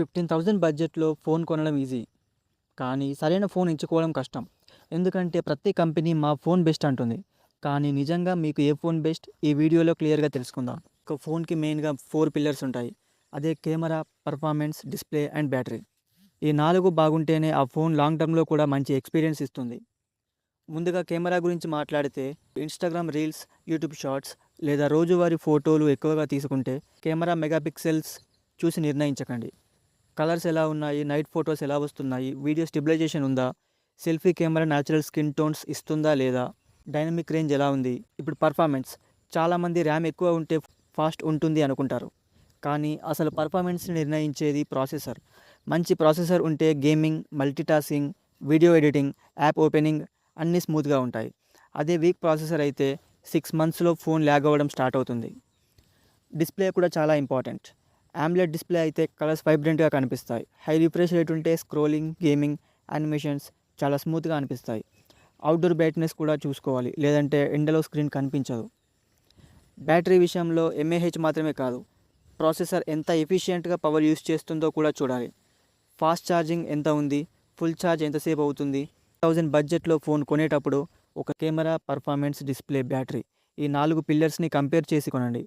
15,000 బడ్జెట్‌లో ఫోన్ కొనడం ఈజీ. కానీ సరైన ఫోన్ ఎంచుకోవడం కష్టం. ఎందుకంటే ప్రతి కంపెనీ మా ఫోన్ బెస్ట్ అంటుంది. కానీ నిజంగా మీకు ఏ ఫోన్ బెస్ట్ ఈ వీడియోలో క్లియర్‌గా తెలుసుకుందాం. ఒక ఫోన్‌కి మెయిన్‌గా 4 పిల్లర్స్ ఉంటాయి. అదే camera, performance, display and battery. ఈ 4 బాగుంటేనే ఆ ఫోన్ లాంగ్ టర్మ్‌లో కూడా మంచి ఎక్స్‌పీరియన్స్ ఇస్తుంది. ముందుగా కెమెరా గురించి మాట్లాడితే ఇన్‌స్టాగ్రామ్ రీల్స్, యూట్యూబ్ షార్ట్స్ లేదా రోజువారీ ఫోటోలు ఎక్కువగా తీసుకుంటే కెమెరా మెగాపిక్సెల్స్ చూసి నిర్ణయించకండి. కలర్స్ ఎలా ఉన్నాయి, నైట్ ఫొటోస్ ఎలా వస్తున్నాయి, వీడియో స్టెబిలైజేషన్ ఉందా, selfie camera natural skin tones ఇస్తుందా లేదా, డైనమిక్ రేంజ్ ఎలా ఉంది. ఇప్పుడు పర్ఫార్మెన్స్, చాలామంది ర్యామ్ ఎక్కువ ఉంటే ఫాస్ట్ ఉంటుంది అనుకుంటారు. కానీ అసలు పర్ఫార్మెన్స్ని నిర్ణయించేది ప్రాసెసర్. మంచి ప్రాసెసర్ ఉంటే gaming, multitasking, video editing, app opening అన్నీ స్మూత్గా ఉంటాయి. అదే వీక్ ప్రాసెసర్ అయితే 6 మంత్స్లో ఫోన్ ల్యాగ్ అవ్వడం స్టార్ట్ అవుతుంది. డిస్ప్లే కూడా చాలా ఇంపార్టెంట్. AMOLED డిస్ప్లే అయితే కలర్స్ వైబ్రెంట్‌గా కనిపిస్తాయి. హై రిఫ్రెష్ రేట్ ఉంటే స్క్రోలింగ్, గేమింగ్, యానిమేషన్స్ చాలా స్మూత్‌గా అనిపిస్తాయి. అవుట్‌డోర్ బ్రైట్‌నెస్ కూడా చూసుకోవాలి, లేదంటే ఎండలో స్క్రీన్ కనిపించదు. బ్యాటరీ విషయంలో ఎంఏహెచ్ మాత్రమే కాదు, ప్రాసెసర్ ఎంత ఎఫిషియెంట్‌గా పవర్ యూజ్ చేస్తుందో కూడా చూడాలి. ఫాస్ట్ ఛార్జింగ్ ఎంత ఉంది, ఫుల్ ఛార్జ్ ఎంతసేపు అవుతుంది. 1000 బడ్జెట్‌లో ఫోన్ కొనేటప్పుడు ఒక కెమెరా, పర్ఫార్మెన్స్, డిస్ప్లే, బ్యాటరీ ఈ 4 పిల్లర్స్‌ని కంపేర్ చేసి కొనండి.